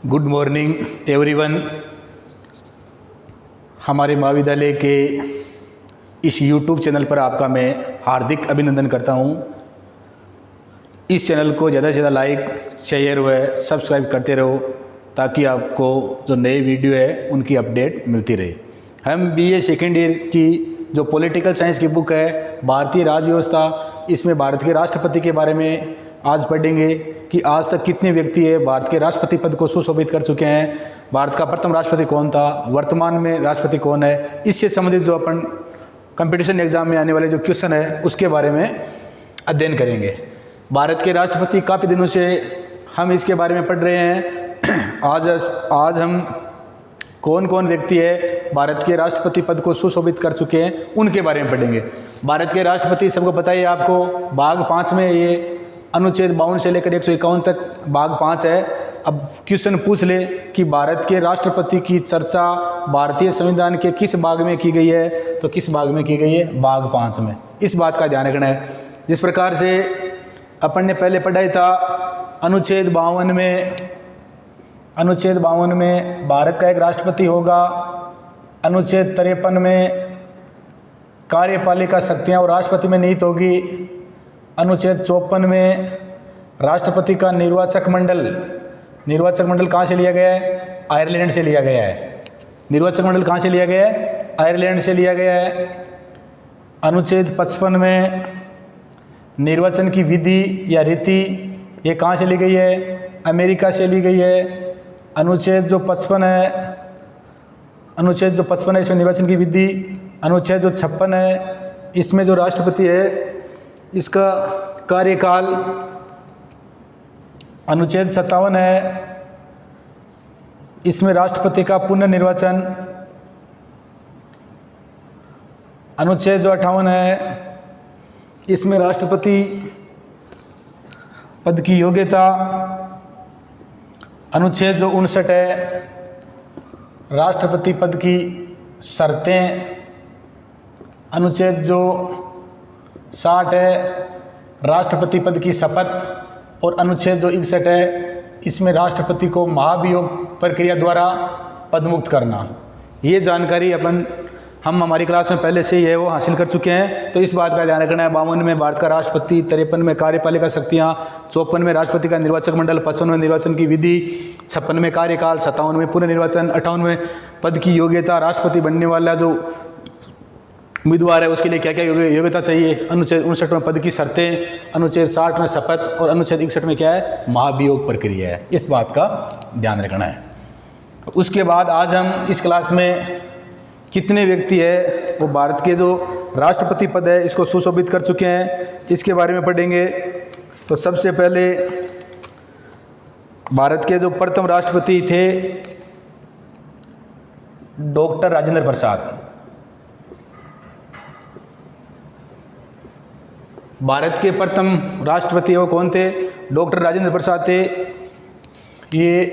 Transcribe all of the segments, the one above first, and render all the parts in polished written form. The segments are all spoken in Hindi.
Good morning everyone. हमारे महाविद्यालय के इस यूट्यूब चैनल पर आपका मैं हार्दिक अभिनंदन करता हूं। इस चैनल को ज़्यादा से ज़्यादा लाइक शेयर व सब्सक्राइब करते रहो ताकि आपको जो नए वीडियो है उनकी अपडेट मिलती रहे। हम बीए सेकेंड ईयर की जो पॉलिटिकल साइंस की बुक है भारतीय राज्य व्यवस्था, इसमें भारत के राष्ट्रपति के बारे में आज पढ़ेंगे कि आज तक कितने व्यक्ति है भारत के राष्ट्रपति पद को सुशोभित कर चुके हैं, भारत का प्रथम राष्ट्रपति कौन था, वर्तमान में राष्ट्रपति कौन है। इससे संबंधित जो अपन कंपटीशन एग्जाम में आने वाले जो क्वेश्चन है उसके बारे में अध्ययन करेंगे। भारत के राष्ट्रपति काफ़ी दिनों से हम इसके बारे में पढ़ रहे हैं। आज हम कौन कौन व्यक्ति है भारत के राष्ट्रपति पद को सुशोभित कर चुके हैं उनके बारे में पढ़ेंगे। भारत के राष्ट्रपति सबको पता ही आपको भाग 5 में ये अनुच्छेद 52 से लेकर 151 तक भाग 5 है। अब क्वेश्चन पूछ ले कि भारत के राष्ट्रपति की चर्चा भारतीय संविधान के किस भाग में की गई है, तो किस भाग में की गई है, भाग 5 में। इस बात का ध्यान रखना है। जिस प्रकार से अपन ने पहले पढ़ाई था अनुच्छेद 52 में भारत का एक राष्ट्रपति होगा। अनुच्छेद 53 में कार्यपालिका शक्तियाँ और राष्ट्रपति में निहित होगी। अनुच्छेद 54 में राष्ट्रपति का निर्वाचक मंडल कहाँ से लिया गया है, आयरलैंड से लिया गया है। निर्वाचक मंडल कहाँ से लिया गया है, आयरलैंड से लिया गया है। अनुच्छेद 55 में निर्वाचन की विधि या रीति ये कहाँ से ली गई है, अमेरिका से ली गई है। अनुच्छेद जो 55 है इसमें निर्वाचन की विधि। अनुच्छेद जो 56 है इसमें जो राष्ट्रपति है इसका कार्यकाल। अनुच्छेद 57 है इसमें राष्ट्रपति का पुनर्निर्वाचन। अनुच्छेद जो 58 है इसमें राष्ट्रपति पद की योग्यता। अनुच्छेद जो 59 है राष्ट्रपति पद की शर्तें। अनुच्छेद जो 60 है राष्ट्रपति पद की शपथ। और अनुच्छेद जो 61 है इसमें राष्ट्रपति को महाभियोग प्रक्रिया द्वारा पदमुक्त करना। ये जानकारी हम हमारी क्लास में पहले से ही है वो हासिल कर चुके हैं, तो इस बात का ध्यान रखना है। 52 में भारत का राष्ट्रपति, 53 में कार्यपालिका शक्तियाँ, 54 में राष्ट्रपति का निर्वाचक मंडल, 55 में निर्वाचन की विधि, 56 में कार्यकाल, 57 में पुनर्निर्वाचन, 58 में पद की योग्यता, राष्ट्रपति बनने वाला जो उम्मीदवार है उसके लिए क्या क्या योग्यता चाहिए। अनुच्छेद 59 में पद की शर्तें, अनुच्छेद 60 में शपथ और अनुच्छेद 61 में क्या है, महाभियोग प्रक्रिया है। इस बात का ध्यान रखना है। उसके बाद आज हम इस क्लास में कितने व्यक्ति है वो भारत के जो राष्ट्रपति पद है इसको सुशोभित कर चुके हैं इसके बारे में पढ़ेंगे। तो सबसे पहले भारत के जो प्रथम राष्ट्रपति थे डॉक्टर राजेंद्र प्रसाद। भारत के प्रथम राष्ट्रपति वो कौन थे, डॉक्टर राजेंद्र प्रसाद थे। ये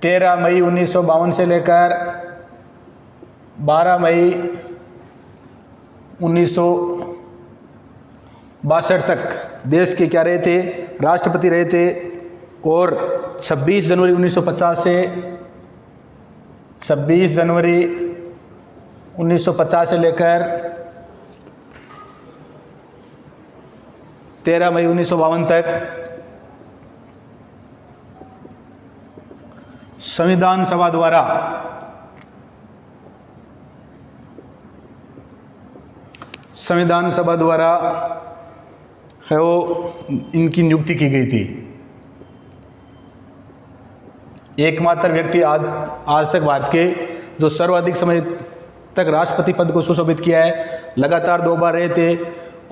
13 मई 1952 से लेकर 12 मई 1962 तक देश के क्या रहे थे, राष्ट्रपति रहे थे। और 26 जनवरी 1950 से लेकर 13 मई 1952 तक संविधान सभा द्वारा है वो इनकी नियुक्ति की गई थी। एकमात्र व्यक्ति आज तक भारत के जो सर्वाधिक समय तक राष्ट्रपति पद को सुशोभित किया है, लगातार 2 बार रहे थे।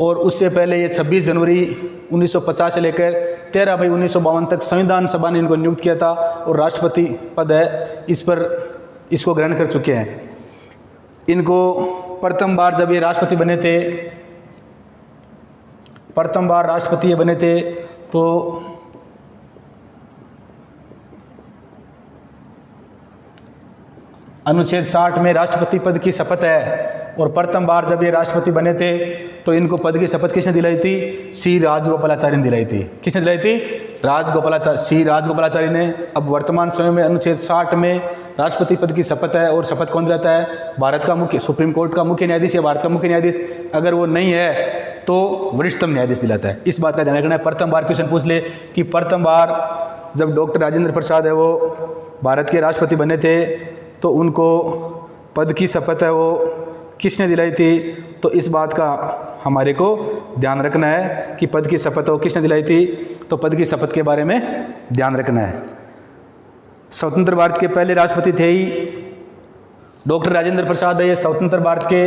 और उससे पहले ये 26 जनवरी 1950 से लेकर 13 मई 1952 तक संविधान सभा ने इनको नियुक्त किया था और राष्ट्रपति पद है इसको ग्रहण कर चुके हैं। इनको प्रथम बार जब ये राष्ट्रपति बने थे तो अनुच्छेद 60 में राष्ट्रपति पद की शपथ है। और प्रथम बार जब ये राष्ट्रपति बने थे तो इनको पद की शपथ किसने दिलाई थी, सी राजगोपालाचारी ने दिलाई थी। किसने दिलाई थी, श्री राजगोपालाचारी ने अब वर्तमान समय में अनुच्छेद 60 में राष्ट्रपति पद की शपथ है। और शपथ कौन दिलाता है? भारत का मुख्य सुप्रीम कोर्ट का मुख्य न्यायाधीश या भारत का मुख्य न्यायाधीश। अगर वो नहीं है तो वरिष्ठतम न्यायाधीश दिलाता है। इस बात का ध्यान रखना है। प्रथम बार क्वेश्चन पूछ ले कि प्रथम बार जब डॉक्टर राजेंद्र प्रसाद है वो भारत के राष्ट्रपति बने थे तो उनको पद की शपथ है वो किसने दिलाई थी? तो इस बात का हमारे को ध्यान रखना है कि पद की शपथ वो किसने दिलाई थी। तो पद की शपथ के बारे में ध्यान रखना है। स्वतंत्र भारत के पहले राष्ट्रपति थे ही डॉक्टर राजेंद्र प्रसाद है। ये स्वतंत्र भारत के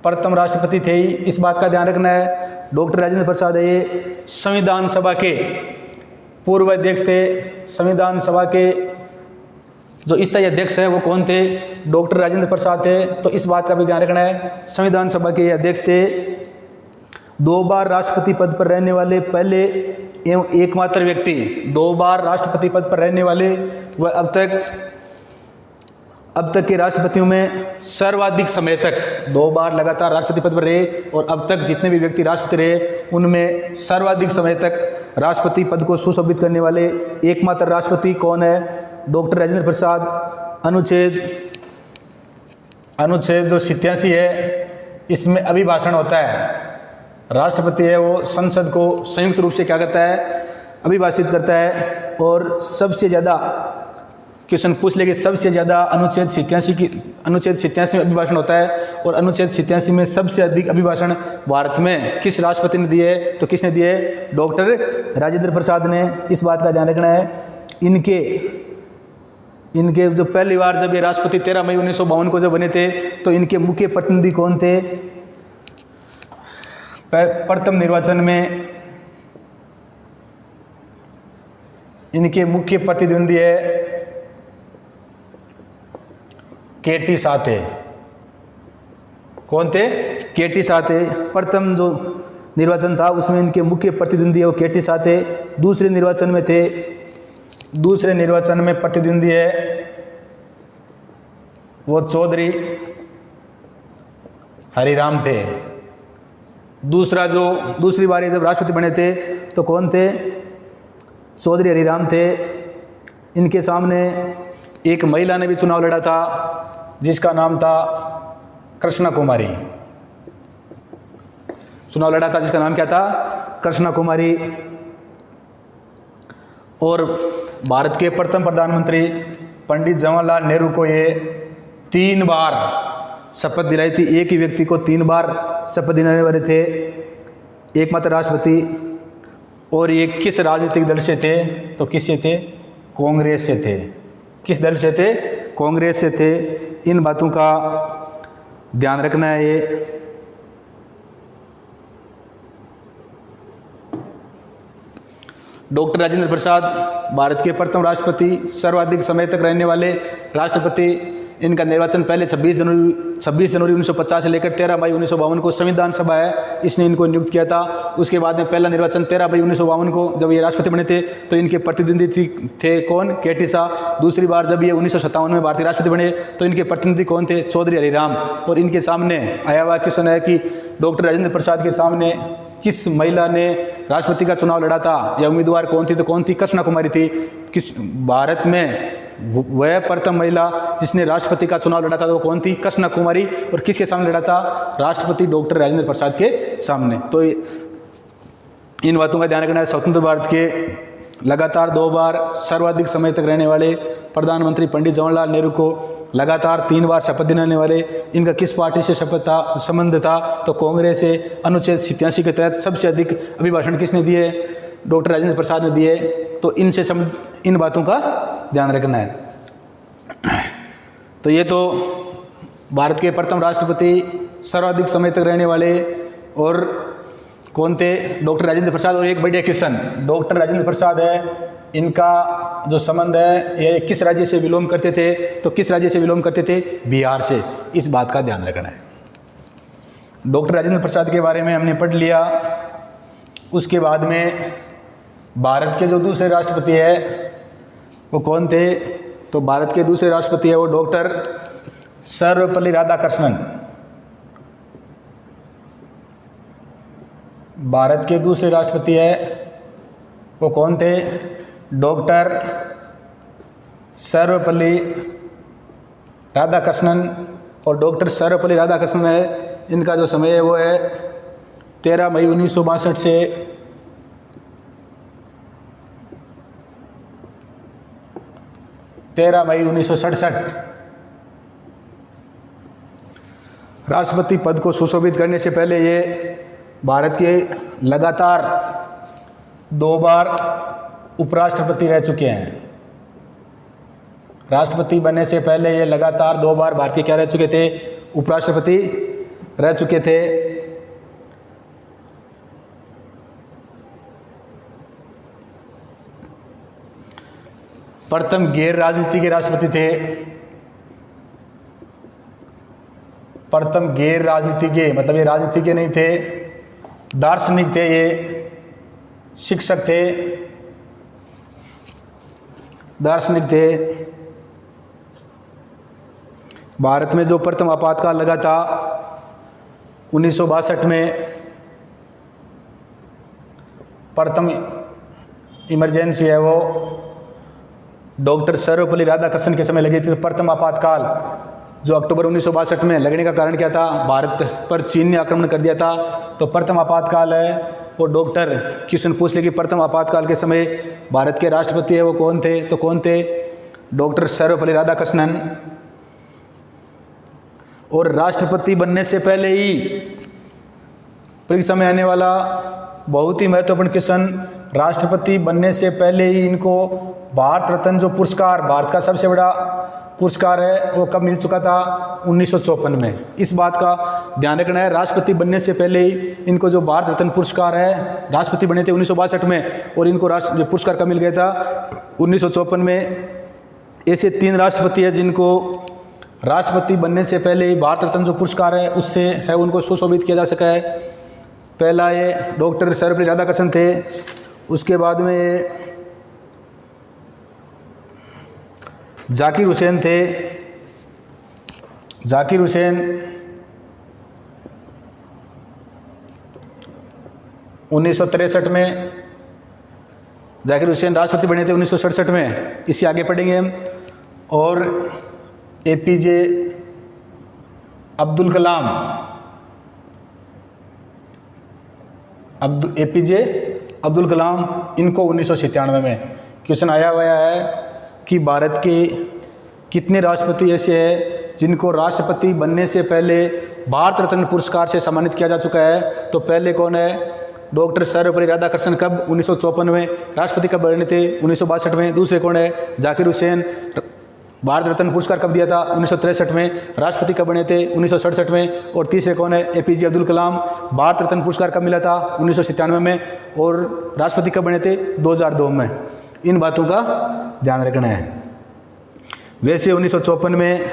प्रथम राष्ट्रपति थे ही, इस बात का ध्यान रखना है। डॉक्टर राजेंद्र प्रसाद है ये संविधान सभा के पूर्व अध्यक्ष थे। संविधान सभा के जो स्थायी अध्यक्ष है वो कौन थे? डॉक्टर राजेंद्र प्रसाद थे। तो इस बात का भी ध्यान रखना है। संविधान सभा के अध्यक्ष थे। 2 बार राष्ट्रपति पद पर रहने वाले पहले एवं एकमात्र व्यक्ति, 2 बार राष्ट्रपति पद पर रहने वाले वह अब तक के राष्ट्रपतियों में सर्वाधिक समय तक 2 बार लगातार राष्ट्रपति पद पर रहे। और अब तक जितने भी व्यक्ति राष्ट्रपति रहे उनमें सर्वाधिक समय तक राष्ट्रपति पद को सुशोभित करने वाले एकमात्र राष्ट्रपति कौन है? डॉक्टर राजेंद्र प्रसाद। अनुच्छेद जो 87 है इसमें अभिभाषण होता है। राष्ट्रपति है वो संसद को संयुक्त रूप से क्या करता है? अभिभाषित करता है। और सबसे ज़्यादा क्वेश्चन पूछ ले कि सबसे ज़्यादा अनुच्छेद 87 में अभिभाषण होता है। और अनुच्छेद 87 में सबसे अधिक अभिभाषण भारत में किस राष्ट्रपति ने दिए? तो किसने दिए? डॉक्टर राजेंद्र प्रसाद ने। इस बात का ध्यान रखना है। इनके जो पहली बार जब ये राष्ट्रपति 13 मई 1952 को जब बने थे तो इनके मुख्य प्रतिनिधि कौन थे? प्रथम निर्वाचन में इनके मुख्य प्रतिद्वंदी है केटी शाह थे। कौन थे? केटी शाह थे। प्रथम जो निर्वाचन था उसमें इनके मुख्य प्रतिद्वंदी है वो केटी शाह थे। दूसरे निर्वाचन में प्रतिद्वंदी है वो चौधरी हरिराम थे। दूसरी बार जब राष्ट्रपति बने थे तो कौन थे? चौधरी हरिराम थे। इनके सामने एक महिला ने भी चुनाव लड़ा था जिसका नाम था कृष्णा कुमारी। चुनाव लड़ा था जिसका नाम क्या था? कृष्णा कुमारी। और भारत के प्रथम प्रधानमंत्री पंडित जवाहरलाल नेहरू को ये 3 बार शपथ दिलाई थी। एक ही व्यक्ति को 3 बार शपथ दिलाने वाले थे, एकमात्र राष्ट्रपति। और ये किस राजनीतिक दल से थे? तो किससे थे? कांग्रेस से थे। किस दल से थे? कांग्रेस से थे। इन बातों का ध्यान रखना है। ये डॉक्टर राजेंद्र प्रसाद भारत के प्रथम राष्ट्रपति, सर्वाधिक समय तक रहने वाले राष्ट्रपति। इनका निर्वाचन पहले 26 जनवरी 1950 से लेकर 13 मई 1952 को संविधान सभा है इसने इनको नियुक्त किया था। उसके बाद में पहला निर्वाचन 13 मई 1952 को जब ये राष्ट्रपति बने थे तो इनके प्रतिनिधि थे कौन? केटी शाह। दूसरी बार जब ये 1957 में भारतीय राष्ट्रपति बने तो इनके प्रतिनिधि कौन थे? चौधरी हरिराम। और इनके सामने आया हुआ क्वेश्चन है कि डॉक्टर राजेंद्र प्रसाद के सामने किस महिला ने राष्ट्रपति का चुनाव लड़ा था या उम्मीदवार कौन थी? तो कौन थी? कृष्णा कुमारी थी। किस भारत में वह प्रथम महिला जिसने राष्ट्रपति का चुनाव लड़ा था वो कौन थी? कृष्णा कुमारी। और किसके सामने लड़ा था? राष्ट्रपति डॉक्टर राजेंद्र प्रसाद के सामने। तो इन बातों का ध्यान रखना है। स्वतंत्र भारत के लगातार 2 बार सर्वाधिक समय तक रहने वाले प्रधानमंत्री पंडित जवाहरलाल नेहरू को लगातार 3 बार शपथ दिलाने वाले, इनका किस पार्टी से संबंध था? तो कांग्रेस से। अनुच्छेद 87 के तहत सबसे अधिक अभिभाषण किसने दिए? डॉक्टर राजेंद्र प्रसाद ने दिए। तो इन बातों का ध्यान रखना है। तो ये तो भारत के प्रथम राष्ट्रपति, सर्वाधिक समय तक रहने वाले और कौन थे? डॉक्टर राजेंद्र प्रसाद। और एक बढ़िया क्वेश्चन, डॉक्टर राजेंद्र प्रसाद है, इनका जो संबंध है ये किस राज्य से विलोम करते थे? तो किस राज्य से विलोम करते थे? बिहार से। इस बात का ध्यान रखना है। डॉक्टर राजेंद्र प्रसाद के बारे में हमने पढ़ लिया। उसके बाद में भारत के जो दूसरे राष्ट्रपति है वो कौन थे? तो भारत के दूसरे राष्ट्रपति है वो डॉक्टर सर्वपल्ली राधाकृष्णन। भारत के दूसरे राष्ट्रपति है वो कौन थे? डॉक्टर सर्वपल्ली राधाकृष्णन। और डॉक्टर सर्वपल्ली राधाकृष्णन है, इनका जो समय है वो है 13 मई 1962 से 13 मई 1967। राष्ट्रपति पद को सुशोभित करने से पहले ये भारत के लगातार 2 बार उपराष्ट्रपति रह चुके हैं। राष्ट्रपति बनने से पहले ये लगातार 2 बार भारतीय क्या रह चुके थे? उपराष्ट्रपति रह चुके थे। प्रथम गैर राजनीति के राष्ट्रपति थे। प्रथम गैर राजनीति के मतलब ये राजनीति के नहीं थे, दार्शनिक थे, ये शिक्षक थे, दार्शनिक थे। भारत में जो प्रथम आपातकाल लगा था 1962 में, प्रथम इमरजेंसी है वो डॉक्टर सर्वपल्ली राधाकृष्णन के समय लगी थी। प्रथम आपातकाल जो अक्टूबर 1962 में लगने का कारण क्या था? भारत पर चीन ने आक्रमण कर दिया था, तो प्रथम आपातकाल है। वो डॉक्टर क्वेश्चन पूछ ले कि प्रथम आपातकाल के समय भारत के राष्ट्रपति है वो कौन थे? तो कौन थे? डॉक्टर सर्वपल्ली राधाकृष्णन। और राष्ट्रपति बनने से पहले ही परीक्षा में आने वाला बहुत ही महत्वपूर्ण क्वेश्चन, राष्ट्रपति बनने से पहले ही इनको भारत रत्न जो पुरस्कार, भारत का सबसे बड़ा पुरस्कार है, वो कब मिल चुका था? 1954 में। इस बात का ध्यान रखना है, राष्ट्रपति बनने से पहले ही इनको जो भारत रत्न पुरस्कार है, राष्ट्रपति बने थे 1962 में और इनको राष्ट्र पुरस्कार कब मिल गया था? 1954 में। ऐसे 3 राष्ट्रपति हैं जिनको राष्ट्रपति बनने से पहले ही भारत रत्न जो पुरस्कार है उससे है उनको सुशोभित किया जा सका है। पहला ये डॉक्टर सर्वपल्ली राधाकृष्णन थे, उसके बाद में जाकिर हुसैन थे। जाकिर हुसैन 1963 में, जाकिर हुसैन राष्ट्रपति बने थे 1967 में, इसी आगे पढ़ेंगे हम। और एपीजे अब्दुल कलाम, एपीजे अब्दुल कलाम, इनको 1997 में क्वेश्चन आया हुआ है कि भारत के कितने राष्ट्रपति ऐसे हैं जिनको राष्ट्रपति बनने से पहले भारत रत्न पुरस्कार से सम्मानित किया जा चुका है? तो पहले कौन है? डॉक्टर सर्वपल्ली राधाकृष्णन कब? 1954 में। राष्ट्रपति कब बने थे? 1962 में। दूसरे कौन है? जाकिर हुसैन, भारत रत्न पुरस्कार कब दिया था? 1963 में। राष्ट्रपति कब बने थे? 1967 में। और तीसरे कौन है? एपीजे अब्दुल कलाम, भारत रत्न पुरस्कार कब मिला था? 1997 में। और राष्ट्रपति कब बने थे? 2002 में। इन बातों का ध्यान रखना है। वैसे 1954 में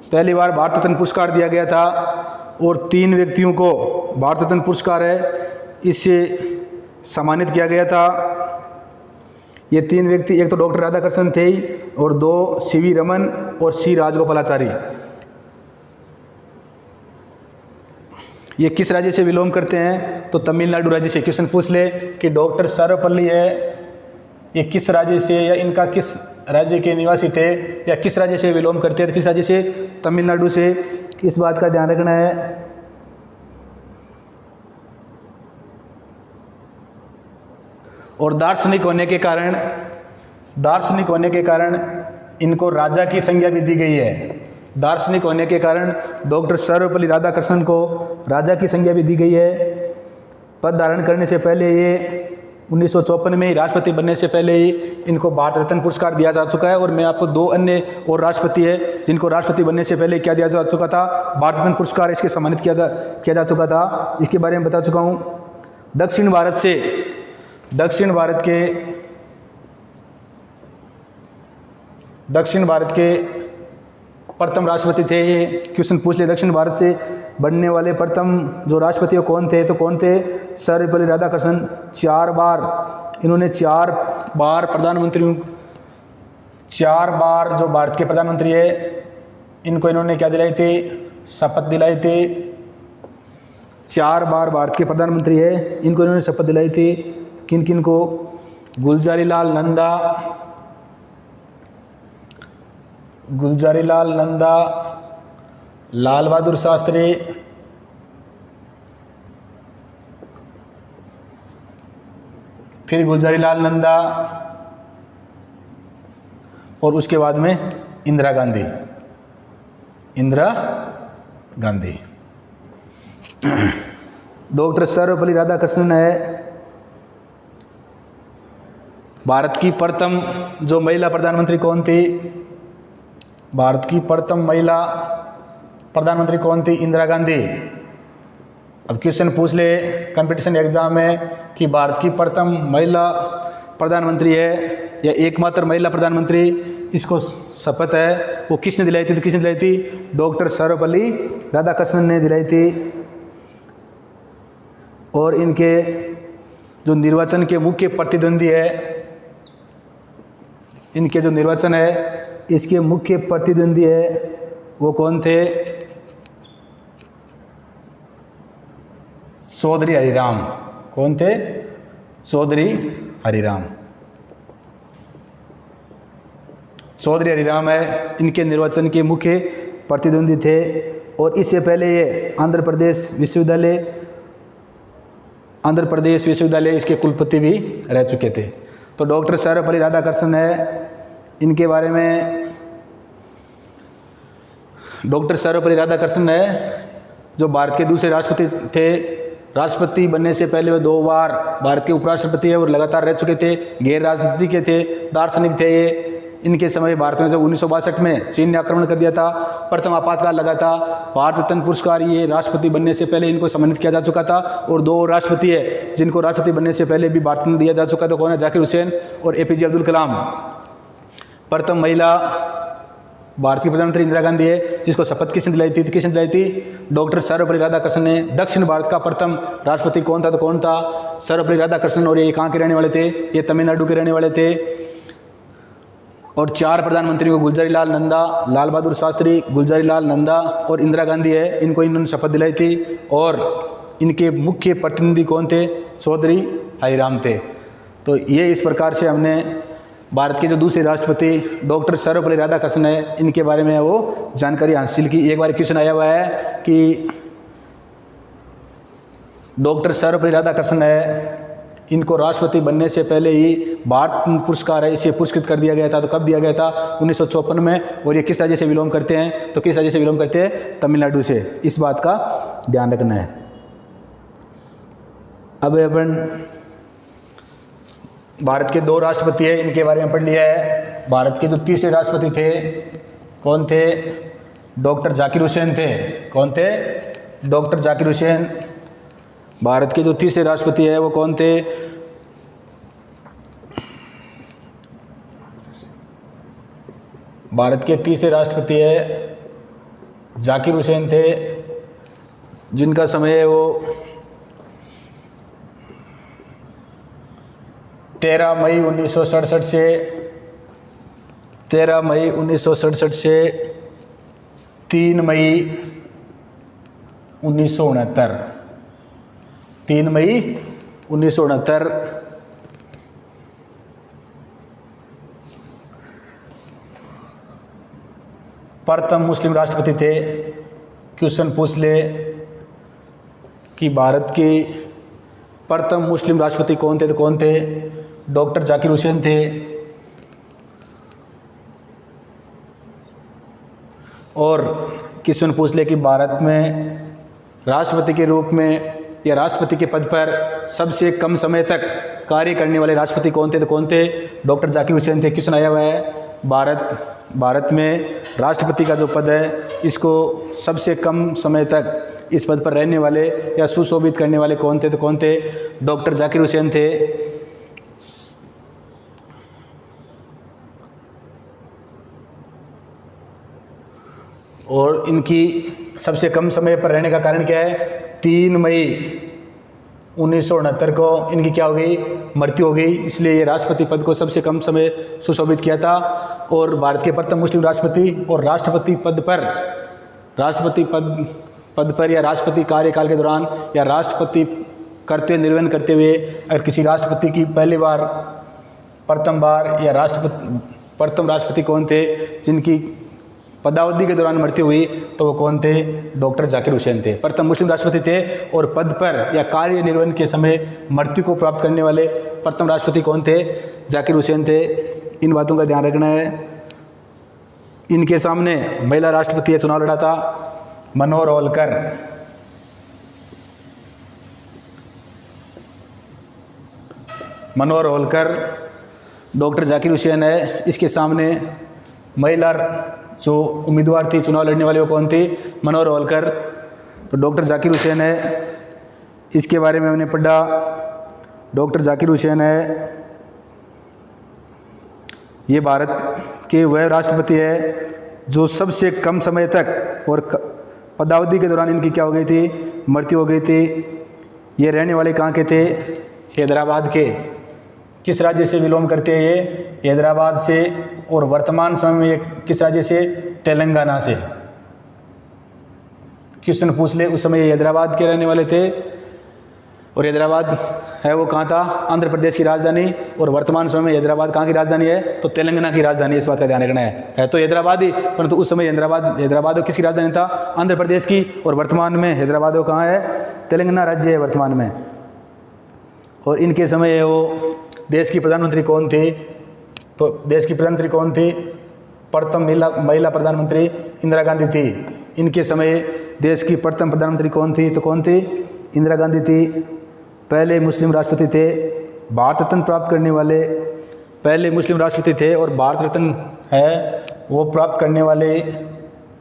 पहली बार भारत रत्न पुरस्कार दिया गया था और 3 व्यक्तियों को भारत रत्न पुरस्कार है इससे सम्मानित किया गया था। ये 3 व्यक्ति, एक तो डॉक्टर राधाकृष्णन थे ही और 2 सीवी रमन और सी राजगोपालाचारी। ये किस राज्य से बिलोंग करते हैं? तो तमिलनाडु राज्य से। क्वेश्चन पूछ ले कि डॉक्टर सर्वपल्ली है, ये किस राज्य से या इनका किस राज्य के निवासी थे या किस राज्य से बिलोंग करते हैं? तो किस राज्य से? तमिलनाडु से। इस बात का ध्यान रखना है। और दार्शनिक होने के कारण इनको राजा की संज्ञा भी दी गई है। दार्शनिक होने के कारण डॉक्टर सर्वपल्ली राधाकृष्णन को राजा की संज्ञा भी दी गई है। पद धारण करने से पहले ये 1954 में ही, राष्ट्रपति बनने से पहले ही इनको भारत रत्न पुरस्कार दिया जा चुका है। और मैं आपको 2 अन्य और राष्ट्रपति है जिनको राष्ट्रपति बनने से पहले क्या दिया जा चुका था? भारत रत्न पुरस्कार, इसके सम्मानित किया जा चुका था। इसके बारे में बता चुका हूँ। दक्षिण भारत के प्रथम राष्ट्रपति थे ये। क्वेश्चन पूछ ले, दक्षिण भारत से बनने वाले प्रथम जो राष्ट्रपति वो कौन थे? तो कौन थे? सर्वपल्ली राधाकृष्णन। 4 बार इन्होंने 4 बार प्रधानमंत्री, 4 बार जो भारत के प्रधानमंत्री है इनको इन्होंने क्या दिलाई थी? शपथ दिलाई थी। 4 बार भारत के प्रधानमंत्री है, इनको इन्होंने शपथ दिलाई थी। किन किन को? गुलजारीलाल नंदा, गुलजारीलाल नंदा, लाल बहादुर शास्त्री, फिर गुलजारीलाल नंदा और उसके बाद में इंदिरा गांधी, इंदिरा गांधी। डॉक्टर सर्वपल्ली राधाकृष्णन है भारत की प्रथम जो महिला प्रधानमंत्री कौन थी? भारत की प्रथम महिला प्रधानमंत्री कौन थी? इंदिरा गांधी। अब क्वेश्चन पूछ ले कंपटीशन एग्जाम में कि भारत की प्रथम महिला प्रधानमंत्री है या एकमात्र महिला प्रधानमंत्री इसको शपथ है, वो किसने दिलाई थी? तो किसने दिलाई थी? डॉक्टर सर्वपल्ली राधाकृष्णन ने दिलाई थी। और इनके जो निर्वाचन के मुख्य प्रतिद्वंदी है, इनके जो निर्वाचन है इसके मुख्य प्रतिद्वंदी है वो कौन थे? चौधरी हरिराम। कौन थे? चौधरी हरिराम। चौधरी हरिराम है इनके निर्वाचन के मुख्य प्रतिद्वंदी थे। और इससे पहले ये आंध्र प्रदेश विश्वविद्यालय इसके कुलपति भी रह चुके थे। तो डॉक्टर सर्वपल्ली राधाकृष्णन है, इनके बारे में डॉक्टर सर्वपल्ली राधाकृष्णन है जो भारत के दूसरे राष्ट्रपति थे। राष्ट्रपति बनने से पहले वे 2 बार भारत के उपराष्ट्रपति है और लगातार रह चुके थे। गैर राजनीति के थे, दार्शनिक थे ये। इनके समय भारत में जब 1962 में चीन ने आक्रमण कर दिया था, प्रथम आपातकाल लगा था, भारत रत्न पुरस्कार ये राष्ट्रपति बनने से पहले इनको सम्मानित किया जा चुका था। और 2 राष्ट्रपति है जिनको राष्ट्रपति बनने से पहले भी भारत में दिया जा चुका था। कौन है? जाकिर हुसैन और APJ अब्दुल कलाम। प्रथम महिला भारत की प्रधानमंत्री इंदिरा गांधी है जिसको शपथ किसने दिलाई थी? किसने दिलाई थी? डॉक्टर सर्वपल्ली राधाकृष्णन ने। दक्षिण भारत का प्रथम राष्ट्रपति कौन था? तो कौन था? सर्वपल्ली राधाकृष्णन। और ये कहाँ के रहने वाले थे? ये तमिलनाडु के रहने वाले थे। और 4 प्रधानमंत्री को गुलजारीलाल नंदा, लाल बहादुर शास्त्री, गुलजारीलाल नंदा और इंदिरा गांधी है, इनको इन्होंने शपथ दिलाई थी। और इनके मुख्य प्रतिनिधि कौन थे? चौधरी हरिराम थे। तो ये इस प्रकार से हमने भारत के जो दूसरे राष्ट्रपति डॉक्टर सर्वपल्ली राधाकृष्णन है इनके बारे में वो जानकारी हासिल की। एक बार क्वेश्चन आया हुआ है कि डॉक्टर सर्वपल्ली राधाकृष्णन है, इनको राष्ट्रपति बनने से पहले ही भारत पुरस्कार है इसे पुरस्कृत कर दिया गया था। तो कब दिया गया था? 1954 में। और ये किस राज्य से बिलोंग करते हैं? तो किस राज्य से बिलोंग करते हैं? तमिलनाडु से। इस बात का ध्यान रखना है। अब अपन भारत के 2 राष्ट्रपति है इनके बारे में पढ़ लिया है। भारत के जो तीसरे राष्ट्रपति थे कौन थे? डॉक्टर जाकिर हुसैन थे। कौन थे? डॉक्टर जाकिर हुसैन। भारत के जो तीसरे राष्ट्रपति है वो कौन थे? भारत के तीसरे राष्ट्रपति है जाकिर हुसैन थे, जिनका समय है वो 13 मई 1967 से 3 मई 1969। 3 मई 1969 प्रथम मुस्लिम राष्ट्रपति थे। क्वेश्चन पूछ ले कि भारत के प्रथम मुस्लिम राष्ट्रपति कौन थे? तो कौन थे? डॉक्टर जाकिर हुसैन थे। और क्वेश्चन पूछ ले कि भारत में राष्ट्रपति के रूप में या राष्ट्रपति के पद पर सबसे कम समय तक कार्य करने वाले राष्ट्रपति कौन थे? तो कौन थे? डॉक्टर जाकिर हुसैन थे। क्वेश्चन आया हुआ है भारत में राष्ट्रपति का जो पद है इसको सबसे कम समय तक इस पद पर रहने वाले या सुशोभित करने वाले कौन थे? तो कौन थे? डॉक्टर जाकिर हुसैन थे। और इनकी सबसे कम समय पर रहने का कारण क्या है? 3 मई 1969 को इनकी क्या हो गई? मृत्यु हो गई। इसलिए ये राष्ट्रपति पद को सबसे कम समय सुशोभित किया था। और भारत के प्रथम मुस्लिम राष्ट्रपति और राष्ट्रपति पद पर या राष्ट्रपति कार्यकाल के दौरान या राष्ट्रपति कर्तव्य निर्वहन करते हुए अगर किसी राष्ट्रपति की पहली बार प्रथम बार या प्रथम राष्ट्रपति कौन थे जिनकी पदावधि के दौरान मृत्यु हुई, तो वो कौन थे? डॉक्टर जाकिर हुसैन थे। प्रथम मुस्लिम राष्ट्रपति थे और पद पर या कार्य निर्वहन के समय मृत्यु को प्राप्त करने वाले प्रथम राष्ट्रपति कौन थे? जाकिर हुसैन थे। इन बातों का ध्यान रखना है। इनके सामने महिला राष्ट्रपति चुनाव लड़ा था मनोहर होलकर। मनोहर होलकर, डॉक्टर जाकिर हुसैन है। इसके सामने महिला जो उम्मीदवार थी चुनाव लड़ने वाले वो कौन थी? मनोहर होलकर। तो डॉक्टर जाकिर हुसैन है, इसके बारे में हमने पढ़ा। डॉक्टर जाकिर हुसैन है, ये भारत के वह राष्ट्रपति है जो सबसे कम समय तक और पदावधि के दौरान इनकी क्या हो गई थी? मृत्यु हो गई थी। ये रहने वाले कहाँ के थे? हैदराबाद के। किस राज्य से बिलोंग करते हैं ये? हैदराबाद से। और वर्तमान समय में ये किस राज्य से? तेलंगाना से। क्वेश्चन पूछ ले, उस समय ये हैदराबाद के रहने वाले थे और हैदराबाद है वो कहाँ था? आंध्र प्रदेश की राजधानी। और वर्तमान समय में हैदराबाद कहाँ की राजधानी है? तो तेलंगाना की राजधानी। इस बात का ध्यान रखना है तो हैदराबाद ही, परंतु उस समय हैदराबाद किसकी राजधानी था? आंध्र प्रदेश की। और वर्तमान में हैदराबाद वो कहाँ है? तेलंगाना राज्य है वर्तमान में। और इनके समय वो देश की प्रधानमंत्री कौन थी? तो देश की प्रधानमंत्री कौन थी? प्रथम महिला प्रधानमंत्री इंदिरा गांधी थी। इनके समय देश की प्रथम प्रधानमंत्री कौन थी? तो कौन थी? इंदिरा गांधी थी। पहले मुस्लिम राष्ट्रपति थे, भारत रत्न प्राप्त करने वाले पहले मुस्लिम राष्ट्रपति थे। और भारत रत्न है वो प्राप्त करने वाले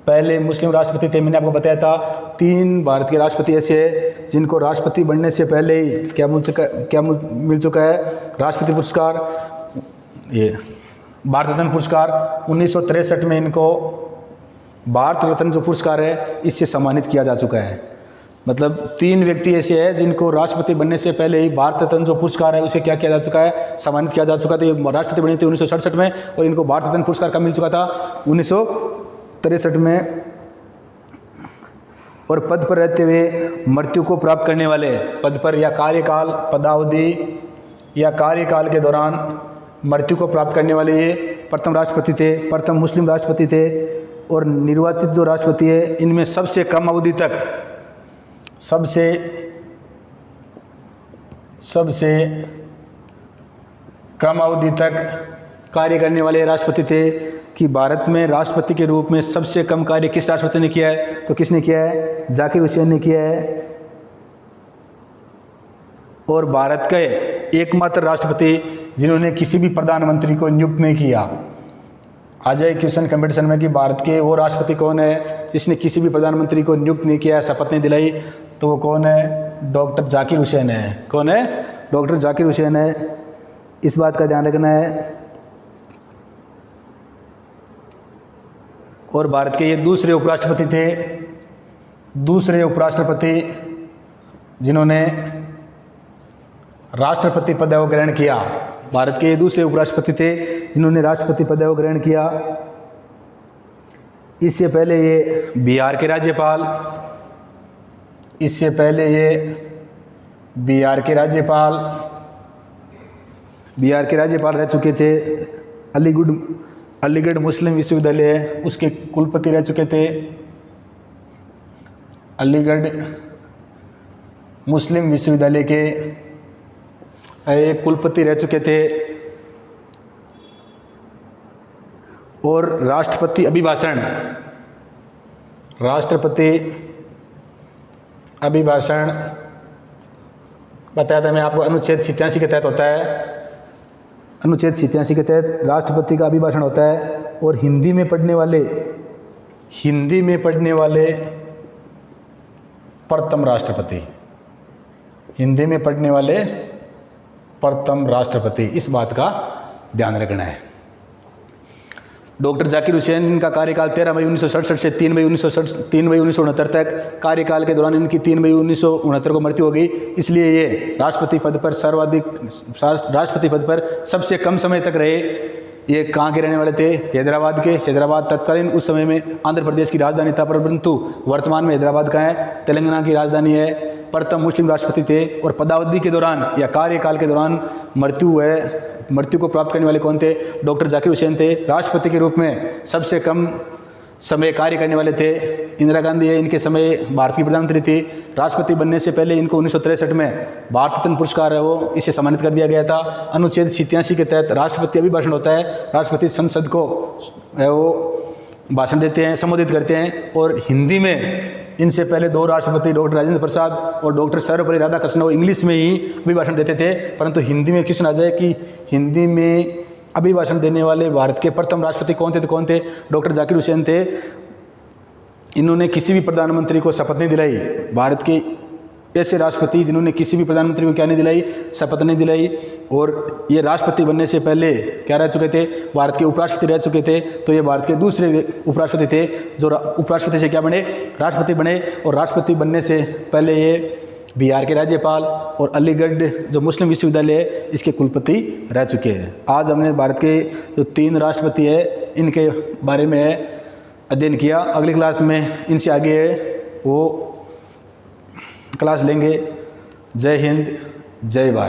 पहले मुस्लिम राष्ट्रपति थे। मैंने आपको बताया था 3 भारत के राष्ट्रपति ऐसे हैं जिनको राष्ट्रपति बनने से पहले ही क्या मिल चुका है? राष्ट्रपति पुरस्कार, ये भारत रत्न पुरस्कार। 1963 में इनको भारत रत्न जो पुरस्कार है इससे सम्मानित किया जा चुका है। मतलब 3 व्यक्ति ऐसे हैं जिनको राष्ट्रपति बनने से पहले ही भारत रत्न जो पुरस्कार है उसे क्या किया जा चुका है? सम्मानित किया जा चुका था। ये राष्ट्रपति बने थे 1967 में और इनको भारत रत्न पुरस्कार कब मिल चुका था? 1963 में। और पद पर रहते हुए मृत्यु को प्राप्त करने वाले, पद पर या कार्यकाल, पदावधि या कार्यकाल के दौरान मृत्यु को प्राप्त करने वाले ये प्रथम राष्ट्रपति थे, प्रथम मुस्लिम राष्ट्रपति थे। और निर्वाचित जो राष्ट्रपति है इनमें सबसे कम अवधि तक सबसे कम अवधि तक कार्य करने वाले राष्ट्रपति थे। कि भारत में राष्ट्रपति के रूप में सबसे कम कार्य किस राष्ट्रपति ने किया है? तो किसने किया है? जाकिर हुसैन ने किया है। और भारत के एकमात्र राष्ट्रपति जिन्होंने किसी भी प्रधानमंत्री को नियुक्त नहीं किया। आ जाए क्वेश्चन कंपटीशन में कि भारत के वो राष्ट्रपति कौन है जिसने किसी भी प्रधानमंत्री को नियुक्त नहीं किया, शपथ नहीं दिलाई, तो वो कौन है? डॉक्टर जाकिर हुसैन है। कौन है? डॉक्टर जाकिर हुसैन है। इस बात का ध्यान रखना है। और भारत के ये दूसरे उपराष्ट्रपति थे, दूसरे उपराष्ट्रपति जिन्होंने राष्ट्रपति पद को ग्रहण किया। भारत के ये दूसरे उपराष्ट्रपति थे जिन्होंने राष्ट्रपति पद को ग्रहण किया। इससे पहले ये बिहार के राज्यपाल रह चुके थे। अलीगढ़ मुस्लिम विश्वविद्यालय उसके कुलपति रह चुके थे। अलीगढ़ मुस्लिम विश्वविद्यालय के एक कुलपति रह चुके थे। और राष्ट्रपति अभिभाषण बताया था मैं आपको, अनुच्छेद 87 के तहत होता है। अनुच्छेद 87 के तहत राष्ट्रपति का अभिभाषण होता है। और हिंदी में पढ़ने वाले प्रथम राष्ट्रपति, इस बात का ध्यान रखना है। डॉक्टर जाकिर हुसैन का कार्यकाल 13 मई 1967 से 3 मई 1969 तक। कार्यकाल के दौरान इनकी 3 मई 1969 को मृत्यु हो गई। इसलिए ये राष्ट्रपति पद पर सबसे कम समय तक रहे। ये कहाँ के रहने वाले थे? हैदराबाद तत्कालीन उस समय में आंध्र प्रदेश की राजधानी था, परंतु वर्तमान में हैदराबाद कहाँ है? तेलंगाना की राजधानी है। प्रथम मुस्लिम राष्ट्रपति थे और पदावधि के दौरान या कार्यकाल के दौरान मृत्यु है मृत्यु को प्राप्त करने वाले कौन थे? डॉक्टर जाकिर हुसैन थे। राष्ट्रपति के रूप में सबसे कम समय कार्य करने वाले थे इंदिरा गांधी है। इनके समय भारत की प्रधानमंत्री थी। राष्ट्रपति बनने से पहले इनको 1963 में भारत रत्न पुरस्कार है वो इसे सम्मानित कर दिया गया था। अनुच्छेद 87 के तहत राष्ट्रपति अभिभाषण होता है। राष्ट्रपति संसद को वो भाषण देते हैं, संबोधित करते हैं। और हिंदी में इनसे पहले 2 राष्ट्रपति डॉक्टर राजेंद्र प्रसाद और डॉक्टर सर्वपल्ली राधाकृष्णन वो इंग्लिश में ही अभिभाषण देते थे। परंतु हिंदी में क्वेश्चन आ जाए कि हिंदी में अभिभाषण देने वाले भारत के प्रथम राष्ट्रपति कौन थे? डॉक्टर जाकिर हुसैन थे। इन्होंने किसी भी प्रधानमंत्री को शपथ नहीं दिलाई। भारत के ऐसे राष्ट्रपति जिन्होंने किसी भी प्रधानमंत्री को क्या नहीं दिलाई? शपथ नहीं दिलाई। और ये राष्ट्रपति बनने से पहले क्या रह चुके थे? भारत के उपराष्ट्रपति रह चुके थे। तो ये भारत के दूसरे उपराष्ट्रपति थे जो उपराष्ट्रपति से क्या बने? राष्ट्रपति बने। और राष्ट्रपति बनने से पहले ये बिहार के राज्यपाल और अलीगढ़ जो मुस्लिम विश्वविद्यालय है इसके कुलपति रह चुके हैं। आज हमने भारत के जो 3 राष्ट्रपति है इनके बारे में अध्ययन किया। अगली क्लास में इनसे आगे वो क्लास लेंगे। जय हिंद, जय भारत।